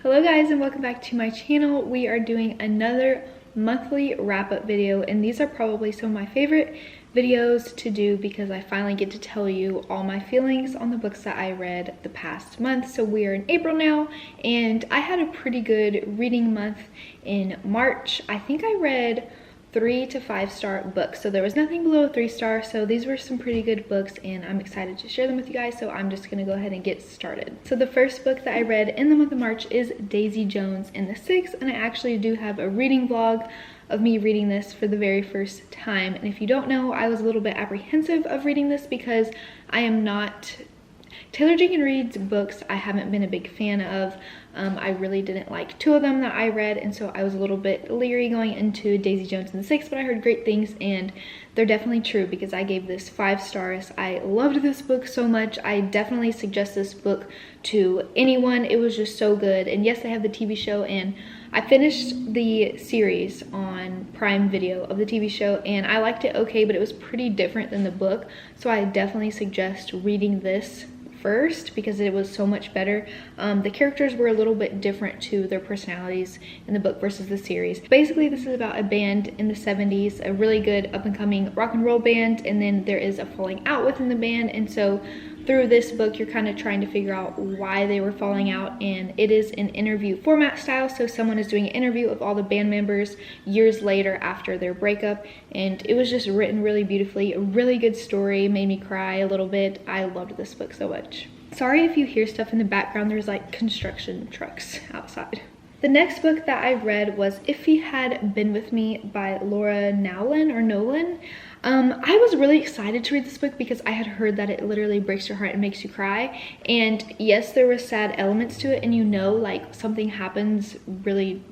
Hello guys, and welcome back to my channel. We are doing another monthly wrap-up video, and these are probably some of my favorite videos to do because I finally get to tell you all my feelings on the books that I read the past month. So we are in April now, and I had a pretty good reading month in March. I think I read 3 to 5 star books, so there was nothing below a 3 star. So these were some pretty good books, and I'm excited to share them with you guys. So I'm just gonna go ahead and get started. So the first book that I read in the month of March is Daisy Jones and the Six, and I actually do have a reading vlog of me reading this for the very first time. And if you don't know, I was a little bit apprehensive of reading this because I am not Taylor Jenkins Reid's books. I haven't been a big fan of. I really didn't like 2 of them that I read, and so I was a little bit leery going into Daisy Jones and the Six, but I heard great things, and they're definitely true because I gave this 5 stars. I loved this book so much. I definitely suggest this book to anyone. It was just so good. And yes, they have the TV show, and I finished the series on Prime Video of the TV show, and I liked it okay, but it was pretty different than the book, so I definitely suggest reading this first because it was so much better. The characters were a little bit different to their personalities in the book versus the series. Basically, this is about a band in the 70s, a really good up-and-coming rock and roll band, and then there is a falling out within the band, and so through this book you're kind of trying to figure out why they were falling out. And it is an interview format style, so someone is doing an interview of all the band members years later after their breakup, and it was just written really beautifully. A really good story, made me cry a little bit. I loved this book so much. Sorry if you hear stuff in the background, there's like construction trucks outside. The next book that I read was If He Had Been With Me by Laura Nolan. I was really excited to read this book because I had heard that it literally breaks your heart and makes you cry. And yes, there were sad elements to it, and you know, like something happens really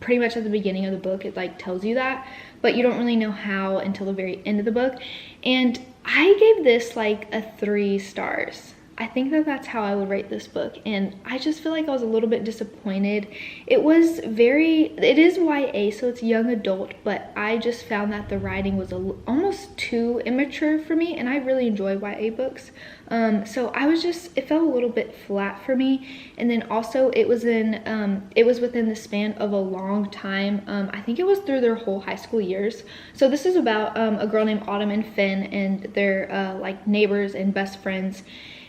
pretty much at the beginning of the book. It like tells you that, but you don't really know how until the very end of the book. And I gave this like a 3 stars. I think that that's how I would rate this book, and I just feel like I was a little bit disappointed. It is YA, so it's young adult, but I just found that the writing was almost too immature for me, and I really enjoy YA books. So it felt a little bit flat for me. And then also it was within the span of a long time. I think it was through their whole high school years. So this is about a girl named Autumn and Finn, and they're like neighbors and best friends.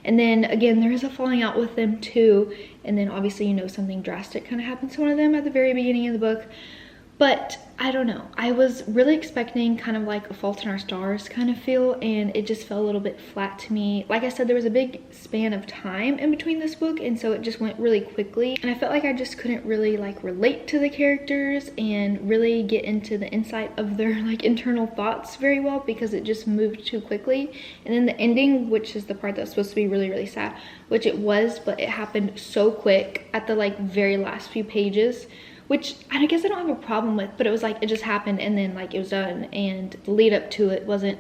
And then again, there is a falling out with them too. And then obviously, you know, something drastic kind of happens to one of them at the very beginning of the book. But I don't know, I was really expecting kind of like a Fault in Our Stars kind of feel, and it just felt a little bit flat to me. Like I said, there was a big span of time in between this book, and so it just went really quickly, and I felt like I just couldn't really like relate to the characters and really get into the insight of their like internal thoughts very well because it just moved too quickly. And then the ending, which is the part that's supposed to be really, really sad, which it was, but it happened so quick at the like very last few pages, which I guess I don't have a problem with, but it was like it just happened and then like it was done, and the lead up to it wasn't,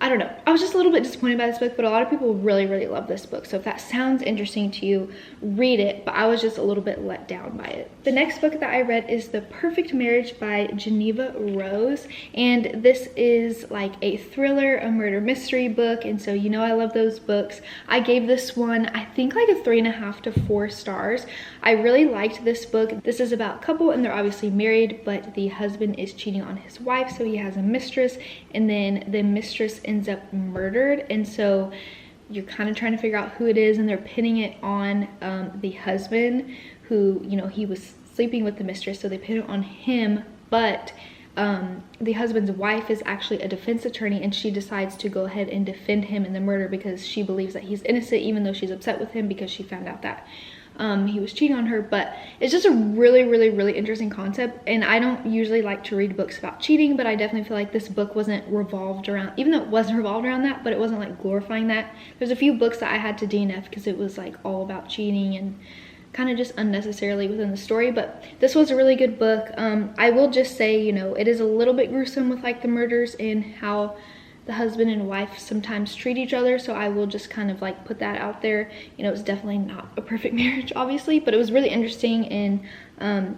I don't know. I was just a little bit disappointed by this book, but a lot of people really, really love this book. So if that sounds interesting to you, read it, but I was just a little bit let down by it. The next book that I read is The Perfect Marriage by Geneva Rose, and this is like a thriller, a murder mystery book, and so you know I love those books. I gave this one, I think like a 3.5 to 4 stars. I really liked this book. This is about a couple, and they're obviously married, but the husband is cheating on his wife, so he has a mistress, and then the mistress ends up murdered, and so you're kind of trying to figure out who it is, and they're pinning it on the husband, who, you know, he was sleeping with the mistress, so they pin it on him. But the husband's wife is actually a defense attorney, and she decides to go ahead and defend him in the murder because she believes that he's innocent, even though she's upset with him because she found out that he was cheating on her. But it's just a really, really, really interesting concept, and I don't usually like to read books about cheating, but I definitely feel like this book wasn't revolved around, even though it wasn't revolved around that, but it wasn't like glorifying that. There's a few books that I had to DNF because it was like all about cheating and kind of just unnecessarily within the story, but this was a really good book. I will just say, you know, it is a little bit gruesome with like the murders and how the husband and wife sometimes treat each other, so I will just kind of like put that out there. You know, it's definitely not a perfect marriage, obviously, but it was really interesting, and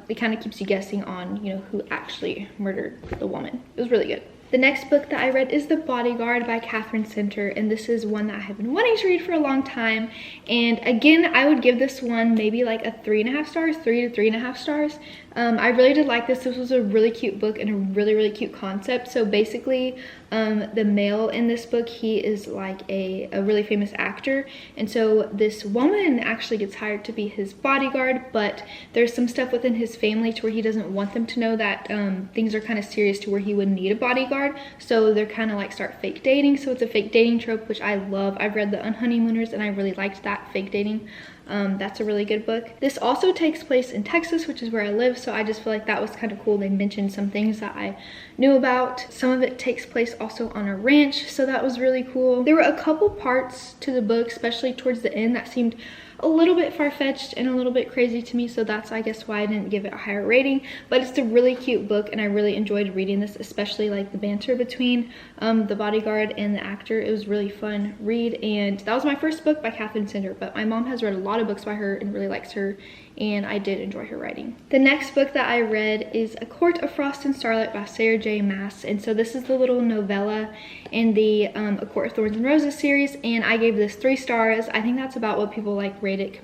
it kind of keeps you guessing on, you know, who actually murdered the woman. It was really good. The next book that I read is The Bodyguard by Catherine Center, and this is one that I have been wanting to read for a long time. And again, I would give this one maybe like a 3.5 stars, 3 to 3.5 stars. I really did like this. This was a really cute book and a really cute concept. So basically, the male in this book, he is like a really famous actor, and so this woman actually gets hired to be his bodyguard, but there's some stuff within his family to where he doesn't want them to know that things are kind of serious to where he would need a bodyguard. So they're kind of like start fake dating. So it's a fake dating trope, which I love. I've read The Unhoneymooners and I really liked that fake dating. That's a really good book. This also takes place in Texas, which is where I live, so I just feel like that was kind of cool. They mentioned some things that I knew about. Some of it takes place also on a ranch, so that was really cool. There were a couple parts to the book, especially towards the end, that seemed a little bit far-fetched and a little bit crazy to me, so that's I guess why I didn't give it a higher rating. But it's a really cute book and I really enjoyed reading this, especially like the banter between the bodyguard and the actor. It was really fun read, and that was my first book by Catherine Center, but my mom has read a lot of books by her and really likes her, and I did enjoy her writing. The next book that I read is A Court of Frost and Starlight by Sarah J. Maas, and so this is the little novella in the A Court of Thorns and Roses series, and I gave this 3 stars. I think that's about what people like rate it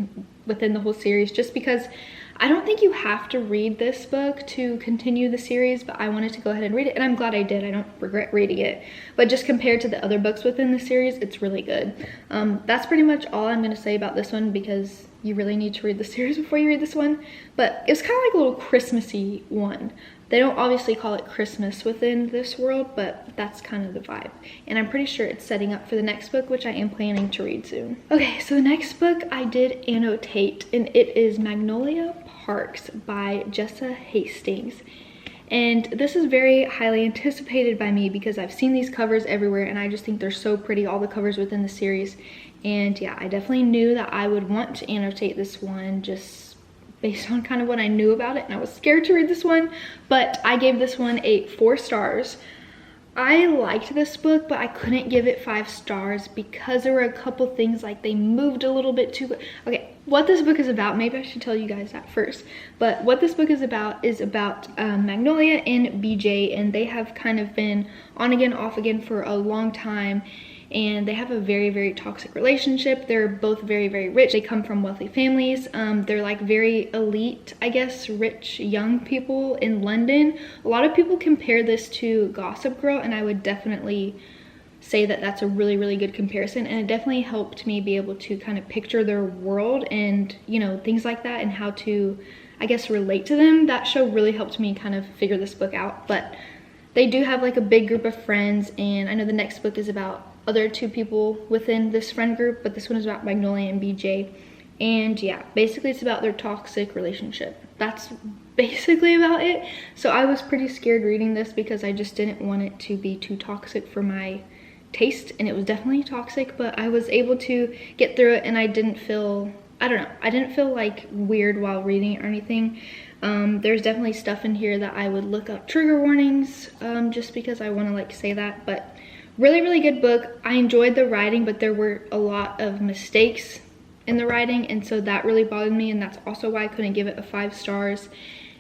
within the whole series, just because I don't think you have to read this book to continue the series, but I wanted to go ahead and read it, and I'm glad I did. I don't regret reading it, but just compared to the other books within the series, it's really good. That's pretty much all I'm going to say about this one, because you really need to read the series before you read this one. But it's kind of like a little Christmassy one. They don't obviously call it Christmas within this world, but that's kind of the vibe. And I'm pretty sure it's setting up for the next book, which I am planning to read soon. Okay, so the next book I did annotate, and it is Magnolia Parks by Jessa Hastings. And this is very highly anticipated by me because I've seen these covers everywhere and I just think they're so pretty, all the covers within the series. And yeah, I definitely knew that I would want to annotate this one just based on kind of what I knew about it, and I was scared to read this one, but I gave this one 4 stars. I liked this book, but I couldn't give it 5 stars because there were a couple things, like they moved a little bit too. Okay, what this book is about, maybe I should tell you guys that first, but what this book is about Magnolia and BJ, and they have kind of been on again, off again for a long time, and they have a very toxic relationship. They're both very rich. They come from wealthy families. They're like very elite, I guess, rich young people in London. A lot of people compare this to Gossip Girl, and I would definitely say that that's a really good comparison, and it definitely helped me be able to kind of picture their world and, you know, things like that, and how to, I guess, relate to them. That show really helped me kind of figure this book out. But they do have like a big group of friends, and I know the next book is about other 2 people within this friend group, but this one is about Magnolia and BJ. And yeah, basically it's about their toxic relationship. That's basically about it. So I was pretty scared reading this because I just didn't want it to be too toxic for my taste, and it was definitely toxic, but I was able to get through it, and I didn't feel, I don't know, I didn't feel like weird while reading it or anything. There's definitely stuff in here that I would look up trigger warnings, just because I want to like say that. But really good book. I enjoyed the writing, but there were a lot of mistakes in the writing, and so that really bothered me, and that's also why I couldn't give it a 5 stars.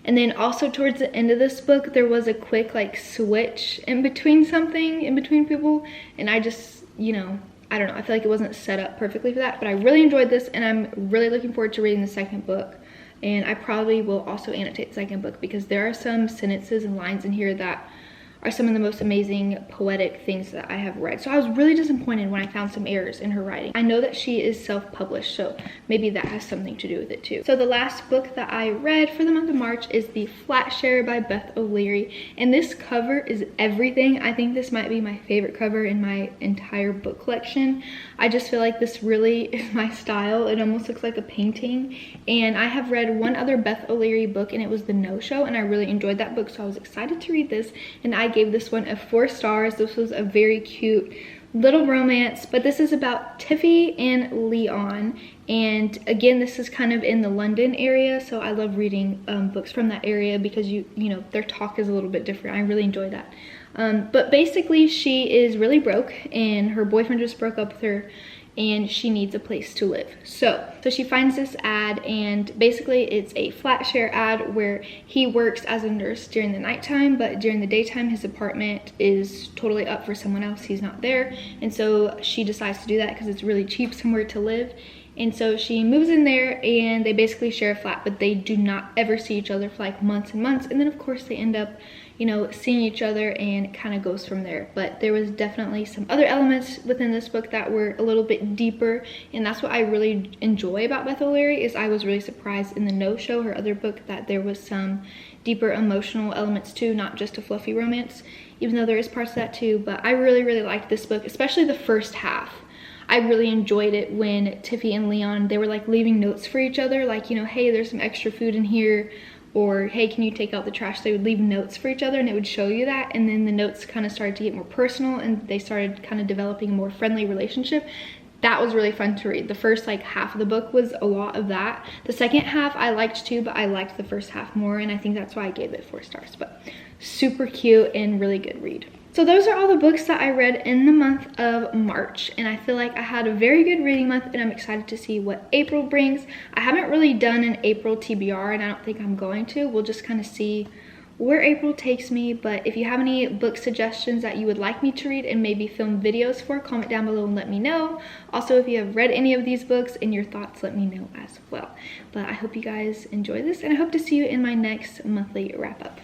And then also towards the end of this book, there was a quick like switch in between people, and I just, you know, I don't know, I feel like it wasn't set up perfectly for that. But I really enjoyed this, and I'm really looking forward to reading the second book. And I probably will also annotate the second book because there are some sentences and lines in here that are some of the most amazing poetic things that I have read. So I was really disappointed when I found some errors in her writing. I know that she is self-published, so maybe that has something to do with it too. So the last book that I read for the month of March is The Flat Share by Beth O'Leary, and this cover is everything. I think this might be my favorite cover in my entire book collection. I just feel like this really is my style. It almost looks like a painting, and I have read one other Beth O'Leary book, and it was The No Show, and I really enjoyed that book, so I was excited to read this, and I gave this one a 4 stars. This was a very cute little romance, but this is about Tiffy and Leon, and again, this is kind of in the London area, so I love reading books from that area because you know, their talk is a little bit different. I really enjoy that. But basically she is really broke, and her boyfriend just broke up with her, and she needs a place to live. So she finds this ad, and basically it's a flat share ad where he works as a nurse during the nighttime, but during the daytime his apartment is totally up for someone else. He's not there, and so she decides to do that because it's really cheap somewhere to live. And so she moves in there, and they basically share a flat, but they do not ever see each other for like months and months. And then of course they end up, you know, seeing each other, and it kind of goes from there. But there was definitely some other elements within this book that were a little bit deeper, and that's what I really enjoy about Beth O'Leary. Is I was really surprised in The No Show, her other book, that there was some deeper emotional elements too, not just a fluffy romance, even though there is parts of that too. But I really liked this book, especially the first half. I really enjoyed it when Tiffy and Leon, they were like leaving notes for each other, like, you know, hey, there's some extra food in here, or hey, can you take out the trash? They would leave notes for each other, and it would show you that. And then the notes kind of started to get more personal, and they started kind of developing a more friendly relationship. That was really fun to read. The first like half of the book was a lot of that. The second half I liked too, but I liked the first half more, and I think that's why I gave it 4 stars. But super cute and really good read. So those are all the books that I read in the month of March, and I feel like I had a very good reading month, and I'm excited to see what April brings. I haven't really done an April TBR, and I don't think I'm going to. We'll just kind of see where April takes me. But if you have any book suggestions that you would like me to read and maybe film videos for, comment down below and let me know. Also, if you have read any of these books and your thoughts, let me know as well. But I hope you guys enjoy this, and I hope to see you in my next monthly wrap up.